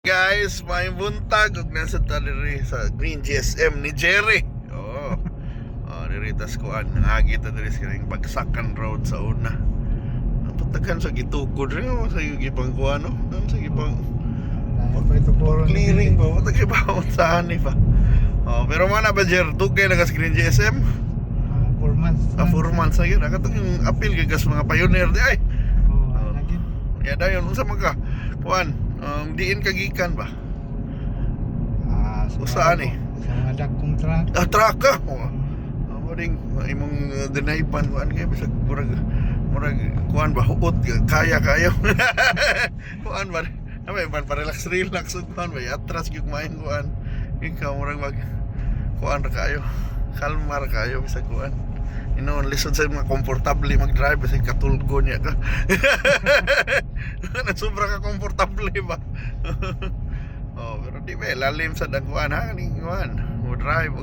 Guys, may buntag ug nasa taliri sa Green GSM ni Jerry. Oh. Oh, diritas ko ang agi ta diri sa kining Bagsakan Road sa una. Ang patagan sa gitukod rin sa gipang kuano, sa gipang clearing ba, patag ba sa ani pa. Oh, pero mana ba Jer, tugay na sa Green GSM? 4 months. 4 months na gyud. Katong yung appeal kay gas mga pioneer di ay. Oh, lagi. Ya dayon unsa man ka? Kuan, diin kagikan ba? Saan eh? Sa mga dakong truck. Truck ka. Ring imong dinaypan kuan kay bisag murag kuan ba huot kaya kuan ba may man relax ug kuan ba atras gyud main kuan ikaw murag mag kuan ra kayo kalmar kayo bisag kuan inon lisod sa mga komportable mag-drive bisag katulgo niya ka sobra ka komportable ba. Oh, pero di ba lalim sa dagkuan ha ning kuan mo drive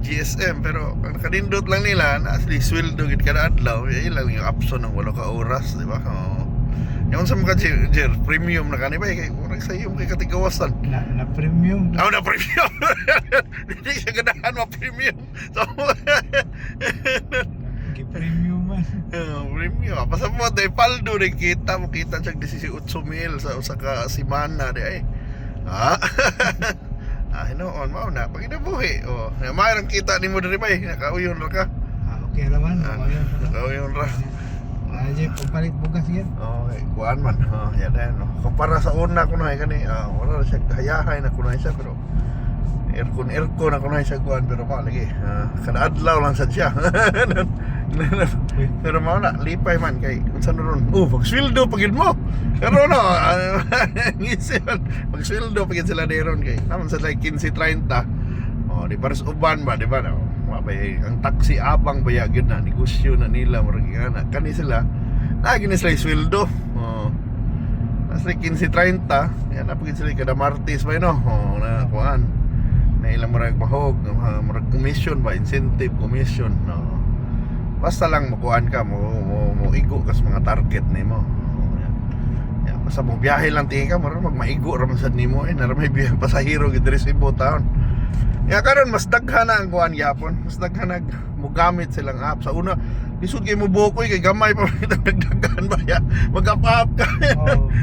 GSM, pero ang kanindot lang nila na at least sweldo gid kada adlaw lang yung option ng 8 ka oras, di ba? Oh. Yung sa mga Jer, premium na kanina ba kay murag sa iyo kay katigawasan Na premium. na premium. Hindi siya ganahan ma premium. So Gi-premium man. premium pa sa mo day paldo rin kita mo kita siya 18,000 sa usa ka semana di ay. Hinoon mao na pag inabuhi. Oh, mayroong kita nimo diri bay, nakauyon ra ka. Okay naman. Nakauyon ra. Aje pagpalit bugas yan. Okay, kuan man. Yan no. Kumpara sa una ko na kani, wala siya kahayahay na kunay siya pero aircon na kunay siya kuan pero pa lagi. Kada adlaw lang sad siya. Pero mao na lipay man kay unsa ron. Pag sweldo pagid mo. Pero no, ngisian pag sweldo pagid sila deron kay naman sa like 15-30. Oh, di para sa uban ba, di ba? No? Mabay ang taxi abang baya gyud na negosyo na nila murag ana. Kani sila lagi ni sila sweldo. Oh. Nasa 15-30, yan na pagid sila kada Martes ba no. Oh, na kuan. Na ilang murag mahog, murag commission ba, incentive commission. No. Basta lang makuan ka mo igo kas mga target nimo. Ya, basta mo biyahe lang tingin ka, mara magmaigo ra man sad nimo naramay biyahe pasahero gid diri sa Cebu town. Ya karon mas daghan na ang kuan gyapon, mas daghan nag mogamit silang app. Sa una, lisod kay mo bukoy kay gamay pa dagdagan ba ya. Mag-up ka.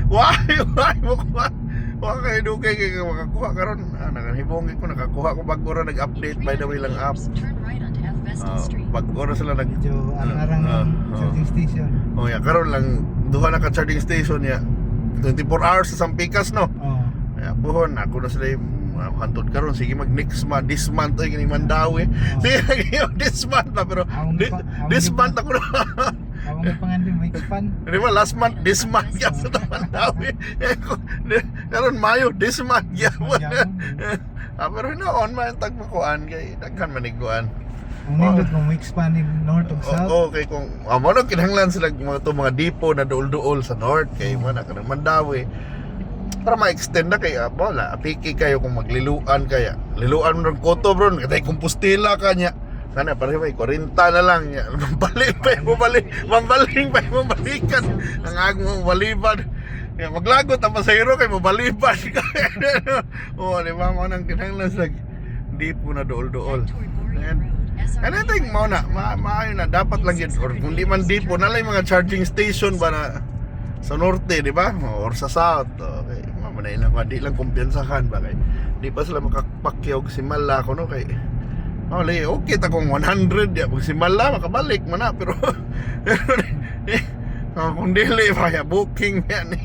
Why mo kuha? Wa kay dugay kay makakuha karon. Nakanhibong ko nakakuha ko bago ra nag-update by the way lang app. Bago ra sila nag Medyo arang charging station. Oh ya karon lang duha na ka charging station ya 24 hours sa Sampikas no. Ya buhon ako na sila hantod karon sige mag next month this month ay kini Mandawi. Sige this month na pero this month ako na. Awang pangandi may expand. Di ba last month this month ya sa Mandawi. Karon Mayo this month ya. Pero on man tag makuan kay daghan maniguan. Ang nindot mo expand in north ug south. Okay kung mo no kinahanglan sila mga depot na duol-duol sa north kay mo na kanang Mandawi para ma-extend na kay wala piki kayo kung magliluan kaya liluan mo ng koto bro katay kompostela kanya kana para may 40 na lang ya mabalik pa mo balikan ang agmo balibad ya maglagot ang pasahero kay mabalibad ka di ba mo nang kinahanglan sa depot na duol-duol. And I think mo na maayo na dapat lang yun or kung di man depot na lang mga charging station ba na sa norte di ba or sa south. Okay mamanay lang di lang kumpiyansahan ba kay di pa sila makapakyaw si Mala ko no kay okay ta kung 100 ya pag si Mala makabalik man na pero kung dili pa ya booking yan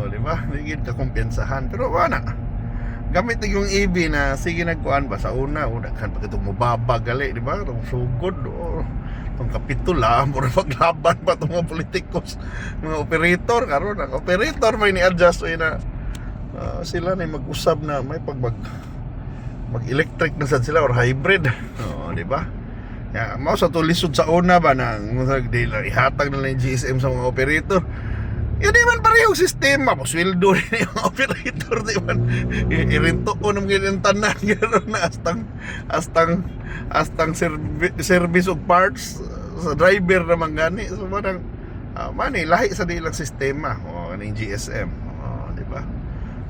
di ba di ka kumpiyansahan pero wala gamit yung EV na sige nagkuan ba sa una kan pa itong mababag gali di ba itong sugod itong kapitula mura paglaban pa itong mga politikos mga operator karon ang operator may ni-adjust na sila na mag-usab na may mag-electric na sad sila or hybrid di ba ya mao sa tulisod sa una ba na ihatag na lang yung GSM sa mga operator. Yun naman parehong sistema mo sweldo rin yung operator di man irinto ko naman yung tanan gano'n na astang service of parts sa driver naman gani so parang lahi sa dilang sistema kaning GSM ba?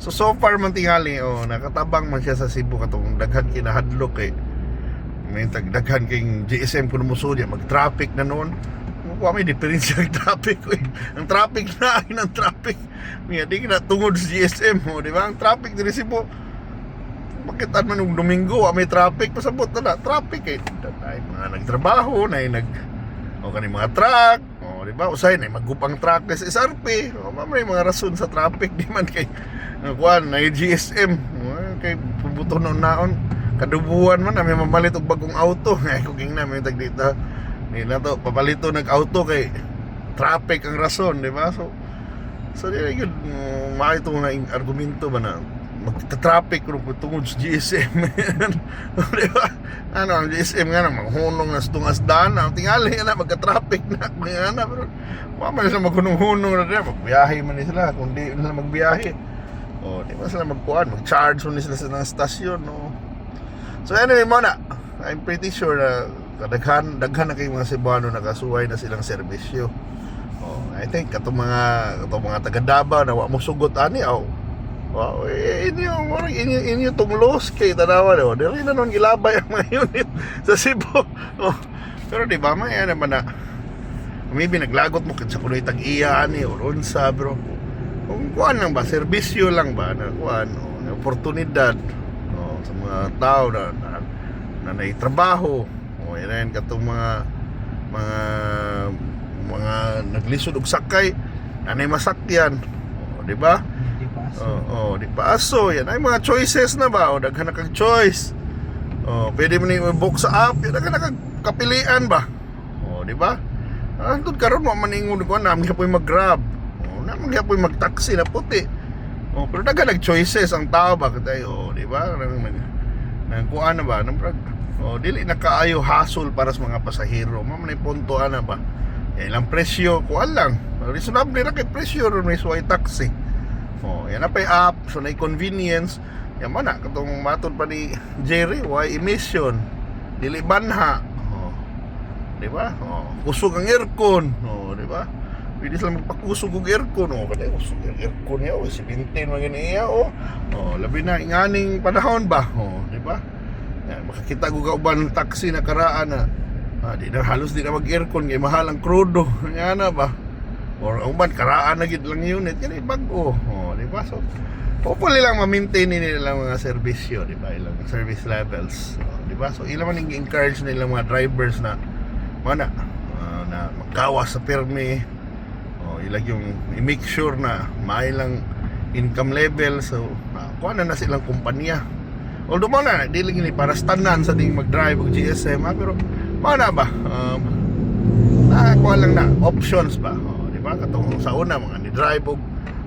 So far man tingali, nakatabang man siya sa Cebu katong daghan kinahadlok kay may daghan kay GSM kuno musudya mag-traffic na noon. Wa may diferensya ang traffic. Ang traffic na ang traffic. Miya di na tungod sa GSM, di ba? Ang traffic diri Cebu. Bakit man yung Domingo, may traffic pasabot na traffic eh. Ay mga nagtrabaho, na kani mga truck, di ba? Usay na maggupang truck sa SRP. May mga rason sa traffic di man kay kuan na GSM. Kay pubuto noon naon kadubuan man may mamalit og bagong auto. Ay kung na may tag dito. Ni na to papalito nag-auto kay traffic ang rason, di ba? So di gyud maito na argumento ba na magta-traffic kung tungod sa GSM. Di ba? Ang GSM nga na maghunong na tungas daan ang tingali na magka-traffic na na pero wa man sila maghunong-hunong na dira magbiyahe man sila kung di nila magbiyahe. Di ba sila magkuan mag-charge man sila sa ng stasyon, no. So anyway mo na, I'm pretty sure na daghan na kay mga Cebuano nakasuway na silang serbisyo. I think katong mga taga Davao na wa mo sugot ani wow, inyo tong loss kay tanawa no. Dili na nun gilabay ang mga unit sa Cebu. Pero di ba may naman na maybe naglagot mo sa kunoy tag-iya ani or unsa bro. Kung kuan lang ba serbisyo lang ba na kuan na oportunidad sa mga tao na naitrabaho. Yan katong mga naglisod og sakay nanay masakyan. Di ba? Di paso yan ay mga choices na ba daghan na kag choice pwede mo ni i-book sa app yan daghan na kag kapilian ba di ba andun karon mo maningon ko na maghapoy mag-grab na maghapoy mag-taxi na puti pero daghan nag choices ang tao ba katay di ba nang kuan na ba dili na kaayo hassle para sa mga pasahero mamanay punto ana ba ilang presyo kuan lang reasonable ra kay presyo ron may suway taxi. Yan na pa yung app, so na convenience. Yan man na, katong matod pa ni Jerry, why emission? Dili banha. Di ba? Kusog ang aircon. Di ba? Pwede sila magpakusog ang aircon. Kada kusog ang aircon niya, 17 mga niya. Labi na, inganing panahon ba? Di ba? Yan, makakita ko kauban ng taxi na karaan na di na halos di na mag-aircon kaya mahal ang krudo. Yan na ba? Or uban karaan na gid lang unit yan bago di ba so hopefully lang ma-maintain nila mga serbisyo di ba ilang service levels di ba so ilang man encourage nila mga drivers na mana na magkawas sa permi ilang yung i-make sure na mailang income level so kuha na silang kumpanya although mana dili gini para stanan sa ding mag-drive og GSM pero mana ba kuha lang na options ba diba katong sa una mga ni-drive og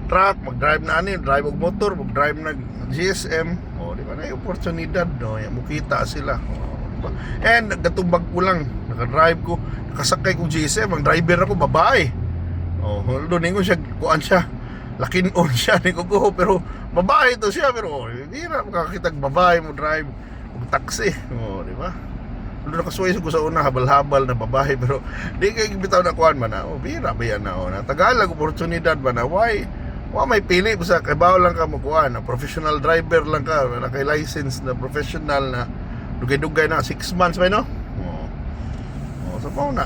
truck, mag-drive na ani, drive og motor, mag-drive na GSM, diba na oportunidad yung mukita sila. Diba? And gatubag ko lang, naka-drive ko, nakasakay ko GSM, ang driver ako babae. Doon ningon siya, kuan siya, lakin-on siya ni ko pero babae to siya pero hindi na makakitag babae mo drive og taxi, diba? Doon nakasuway ko sa una habal-habal na babae pero di kay bitaw na kuan man na bira ba yan na Tagalog oportunidad ba na why may pili sa kabaw lang ka mo kuan na professional driver lang ka na kay license na professional na dugay-dugay na 6 months ba no so pa na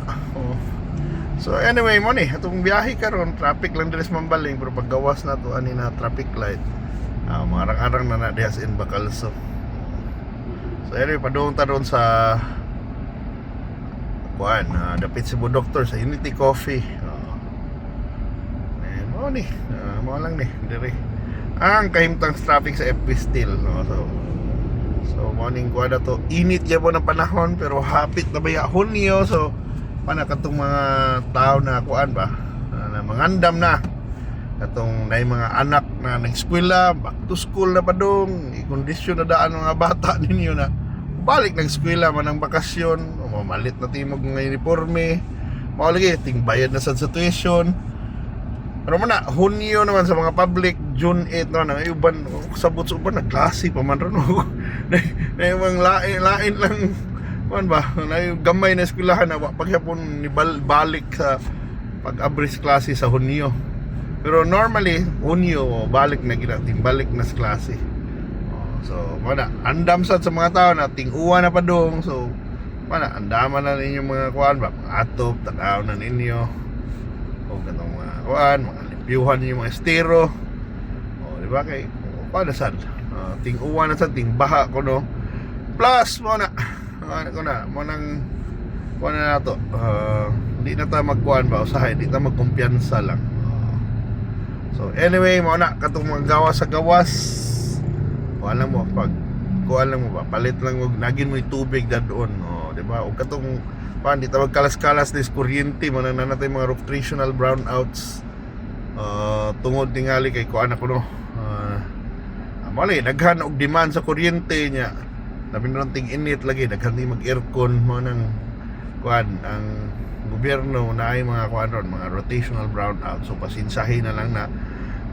so anyway mo ni atong biyahe karon traffic lang diri sa Mambaling pero paggawas na to ani na traffic light marang-arang na diha sa Bacalso so anyway padung ta doon sa kuan dapit Cebu Doctor sa Unity Coffee mo ni mo lang ni dire ang kahimtang traffic sa FP still so morning kuan to init gyud ng panahon pero hapit na ba Hunyo so panakatong mga tao na kuan ba na mangandam na katong nay mga anak na nag-eskwela back to school na padung i-kondisyon na daan mga bata ninyo na balik nag-eskwela man ang bakasyon mamalit na timog ng uniforme maulagi ting bayad na sa tuition pero man na Hunyo naman sa mga public June 8 naman ang iban sabot sa uban nagklase pa man ron na yung lain lang man ba na yung gamay na eskwelahan na paghapon ni balik sa pag-abris klase sa Hunyo Pero normally Unyo balik na ginating balik na sa klase. So mana andam sad sa mga tao na ting-uwa na pa dong. So mana andaman na ninyo mga kuan ba, mga atop tanaw na ninyo. O katong mga kuan, mga limpyuhan ninyo mga estero. O di ba kay paano sad? Ting-uwa na sad, ting-baha ko no. Plus mo na ko na mo nang kuan na to. Hindi na tayo magkuan ba usahay, hindi tayo magkumpiyansa lang. So anyway, mo na katong mga gawas sa gawas. Kuan lang mo pag kuan lang mo ba, palit lang og nagin mo tubig dadon, di ba? O katong kuan di ta magkalas-kalas dis kuryente mo na natay mga rotational brownouts. Tungod tingali kay kuan ako no. Mali daghan og demand sa kuryente nya. Labi na ting init lagi daghan di mag-aircon mo nang kuan ang gobyerno na ay mga kuan ron, mga rotational brownout. So pasinsahin na lang na.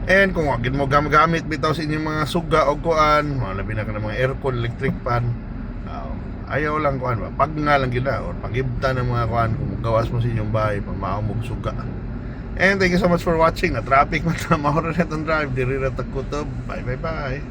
And kung wag mo gamit bitaw sa inyong mga suga o kuan, labi na ka ng mga aircon, electric fan. Ayaw lang kuan ba, pag nga lang gina or pagibta ng mga kuan kung gawas mo sa inyong bahay pag maamog suga. And thank you so much for watching. Na traffic man na mahoro na itong drive. Diri na tagkutob. Bye bye bye.